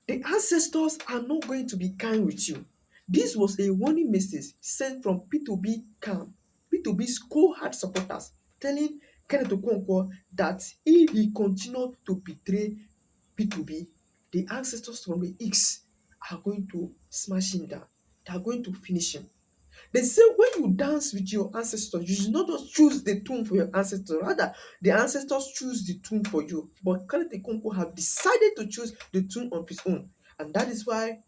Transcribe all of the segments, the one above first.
The ancestors are not going to be kind with you. This was a warning message sent from P2B camp, P2B's cold-hard supporters, telling Kenneth Okonkwo that if he continued to betray P2B, the ancestors from the X are going to smash him down. They are going to finish him. They say when you dance with your ancestors, you should not just choose the tune for your ancestors. Rather, the ancestors choose the tune for you. But Kenneth Okonkwo have decided to choose the tune of his own. And that is why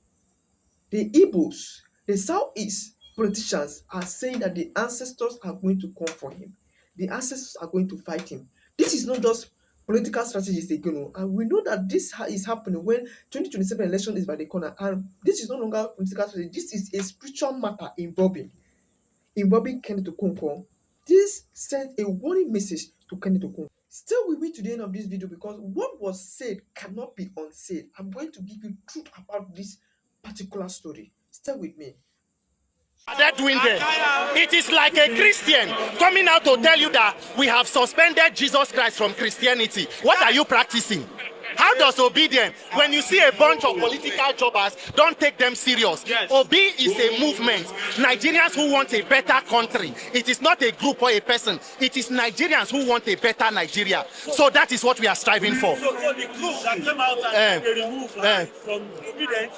the Igbos, the Southeast politicians are saying that the ancestors are going to come for him. The ancestors are going to fight him. This is not just political strategies again. And we know that this is happening when 2027 election is by the corner. And this is no longer political strategy. This is a spiritual matter involving Kenneth Okonkwo. This sends a warning message to Kenneth Okonkwo. Stay with me to the end of this video because what was said cannot be unsaid. I'm going to give you truth about this particular story. Stay with me. They're doing there. It is like a Christian coming out to tell you that we have suspended Jesus Christ from Christianity. What are you practicing? How does obedience, when you see a bunch of political jobbers, don't take them serious. Yes. Obi is a movement. Nigerians who want a better country. It is not a group or a person. It is Nigerians who want a better Nigeria. So that is what we are striving for. So the group that came out and they removed from obedience,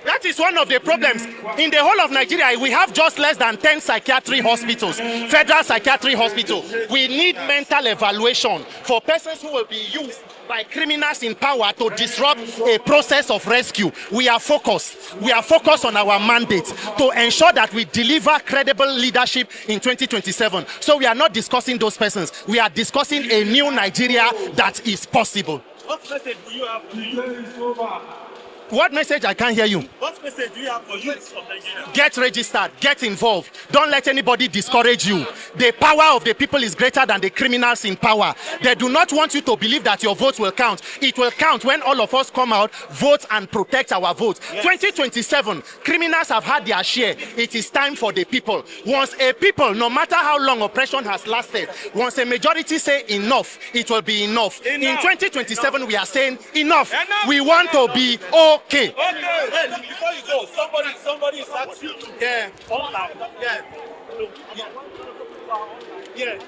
that is one of the problems. In the whole of Nigeria, we have just less than 10 psychiatric hospitals, federal psychiatric hospitals. We need mental evaluation for persons who will be used by criminals in power to disrupt a process of rescue. We are focused. We are focused on our mandate to ensure that we deliver credible leadership in 2027. So we are not discussing those persons. We are discussing a new Nigeria that is possible. What message do you have for the youth? What message? I can't hear you. What message do you have for youths of Nigeria? Get registered, get involved. Don't let anybody discourage you. The power of the people is greater than the criminals in power. They do not want you to believe that your votes will count. It will count when all of us come out, vote and protect our votes. Yes. 2027, criminals have had their share. It is time for the people. Once a people, no matter how long oppression has lasted, once a majority say enough, it will be enough. In 2027, we are saying enough. We want to be okay. Okay. Hey, before you go, somebody is asking you. Yeah. Yeah. Yeah.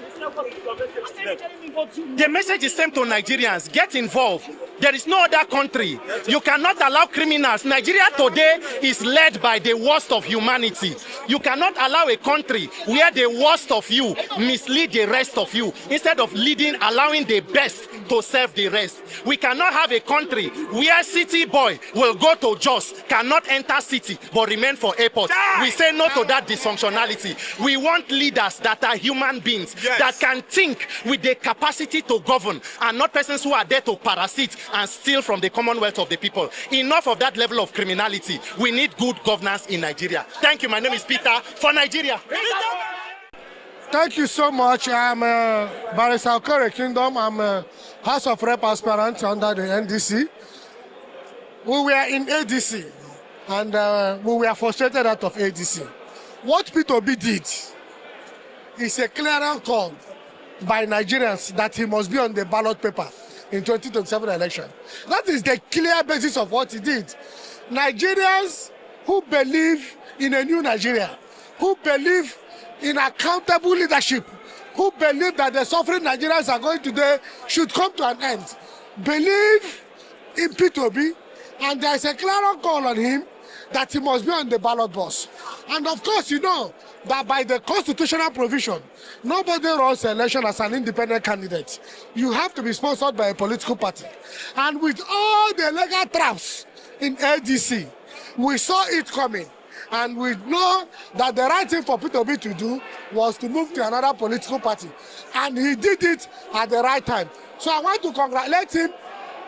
The message is same to Nigerians. Get involved. There is no other country. You cannot allow criminals. Nigeria today is led by the worst of humanity. You cannot allow a country where the worst of you mislead the rest of you instead of allowing the best to serve the rest. We cannot have a country where city boy will go to Jos, cannot enter city, but remain for airport. We say no to that dysfunctionality. We want leaders that are human beings, that can think with the capacity to govern, and not persons who are there to parasite and steal from the commonwealth of the people. Enough of that level of criminality. We need good governance in Nigeria. Thank you. My name is Peter for Nigeria. Thank you so much. I'm Barrister Okere Kingdom. I'm a House of Rep aspirant under the NDC. We were in ADC and we were frustrated out of ADC. What Peter Obi did is a clear call by Nigerians that he must be on the ballot paper in 2027 election. That is the clear basis of what he did. Nigerians who believe in a new Nigeria, who believe in accountable leadership, who believe that the suffering Nigerians are going today should come to an end, believe in Peter Obi, and there is a clear call on him that he must be on the ballot box. And of course, you know that by the constitutional provision, nobody runs an election as an independent candidate. You have to be sponsored by a political party. And with all the legal traps in ADC, we saw it coming. And we know that the right thing for Peter Obi to do was to move to another political party. And he did it at the right time. So I want to congratulate him.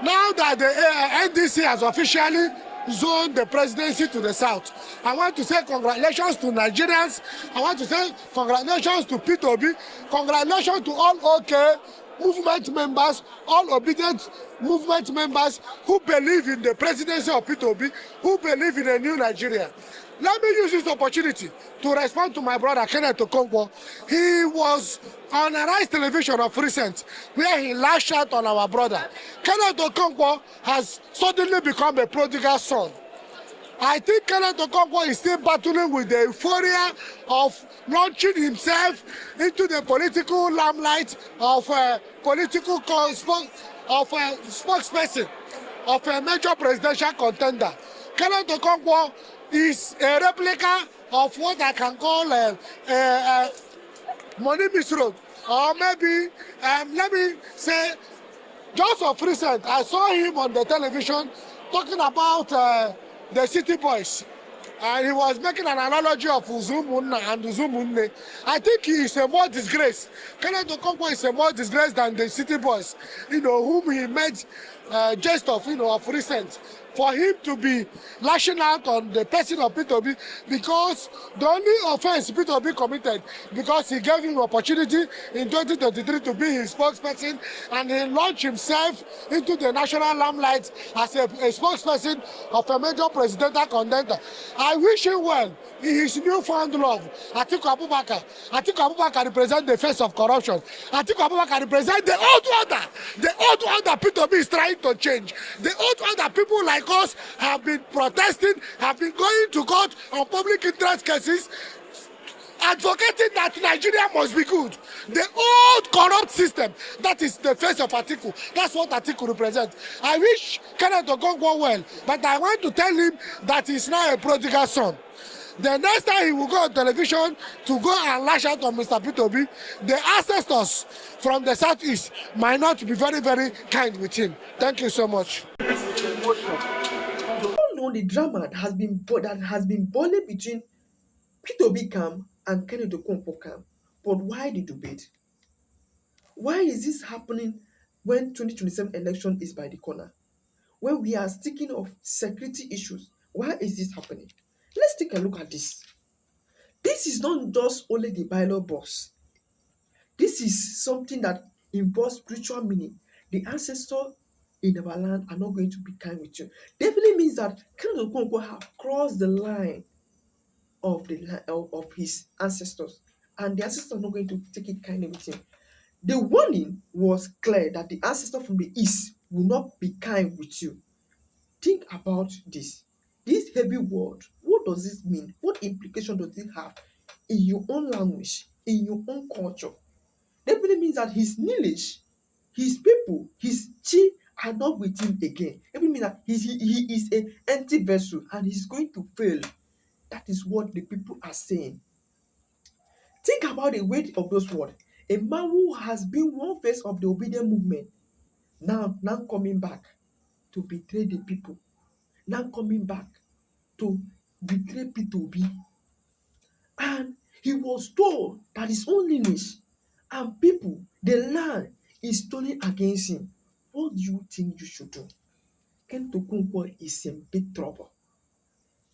Now that the NDC has officially zoned the presidency to the south, I want to say congratulations to Nigerians. I want to say congratulations to Peter Obi. Congratulations to all OK movement members, all obedient movement members who believe in the presidency of Peter Obi, who believe in a new Nigeria. Let me use this opportunity to respond to my brother Kenneth Okonkwo. He was on Arise Television of recent, where he lashed out on our brother. Kenneth Okonkwo has suddenly become a prodigal son. I think Kenneth Okonkwo is still battling with the euphoria of launching himself into the political limelight of a political spokesperson of a major presidential contender. Kenneth Okonkwo is a replica of what I can call money misroad, or maybe let me say, just of recent, I saw him on the television talking about the city boys, and he was making an analogy of Uzumunna and Uzumunne. I think he is a more disgrace. Kenneth Okonkwo is a more disgrace than the city boys, whom he made jest of, of recent. For him to be lashing out on the person of Peter Obi, because the only offense Peter Obi committed, because he gave him opportunity in 2023 to be his spokesperson, and he launched himself into the national limelight as a spokesperson of a major presidential contender. I wish him well in his newfound love. Atiku Abubakar represents the face of corruption. Atiku Abubakar represents the old order Peter Obi is trying to change. The old order people like us have been protesting, have been going to court on public interest cases, advocating that Nigeria must be good. The old corrupt system, that is the face of Atiku. That's what Atiku represents. I wish Kenneth Okonkwo well, but I want to tell him that he's now a prodigal son. The next time he will go on television to go and lash out on Mr. Peter Obi, the ancestors from the southeast might not be very, very kind with him. Thank you so much. You all know the drama that has been boiling between Peter Obi camp and Kenneth Okonkwo camp. But why the debate? Why is this happening when 2027 election is by the corner? When we are speaking of security issues, why is this happening? Let's take a look at this. This is not just only the ballot box. This is something that involves spiritual meaning. The ancestors in our land are not going to be kind with you. Definitely means that Kenneth Okonkwo have crossed the line of his ancestors, and the ancestors are not going to take it kindly with him. The warning was clear that the ancestor from the east will not be kind with you. Think about this. This heavy word, what does this mean? What implication does it have in your own language, in your own culture? Definitely means that his lineage, his people, his chi are not with him again. Definitely means that he is an empty vessel and he's going to fail. That is what the people are saying. Think about the weight of those words. A man who has been one face of the obedient movement, now coming back to betray the people, now coming back to betray Peter Obi. And he was told that his own lineage and people, the land, is turning against him. What do you think you should do? Kenneth Okonkwo is in big trouble.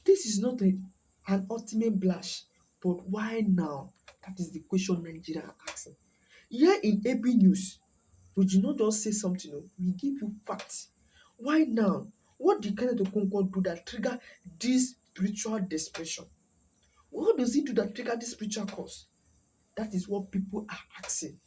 This is not an ultimate blush, but why now? That is the question Nigeria are asking. Here in AB News, we do not just say something, we give you facts. Why now? What did Kenneth Okonkwo do that trigger this spiritual desperation? What does he do that trigger this spiritual cause? That is what people are asking.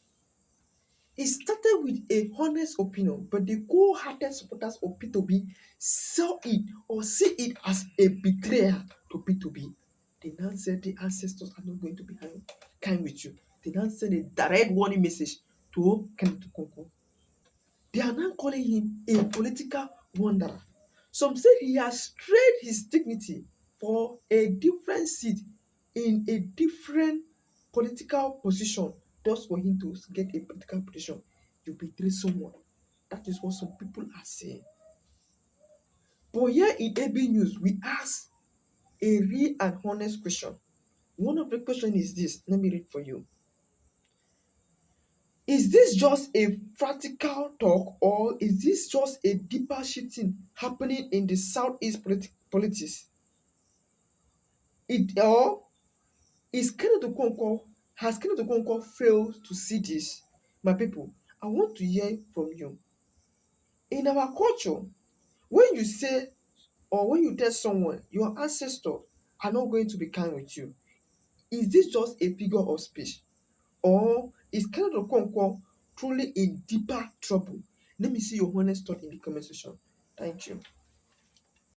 It started with a honest opinion, but the cold-hearted supporters of Peter Obi saw it or see it as a betrayal to Peter Obi. They now said the ancestors are not going to be kind with you. They now send a direct warning message to Kenneth Okonkwo. They are now calling him a political wanderer. Some say he has strayed his dignity for a different seat in a different political position, just for him to get a political position. You betray someone. That is what some people are saying. But here in AB News, we ask a real and honest question. One of the questions is this. Let me read for you. Is this just a practical talk, or is this just a deeper shifting happening in the Southeast politics? Or has Kenneth Okonkwo failed to see this? My people, I want to hear from you. In our culture, when you say or when you tell someone your ancestor are not going to be kind with you. Is this just a figure of speech? Or is Kenneth Okonkwo truly in deeper trouble? Let me see your honest thought in the comment section. Thank you.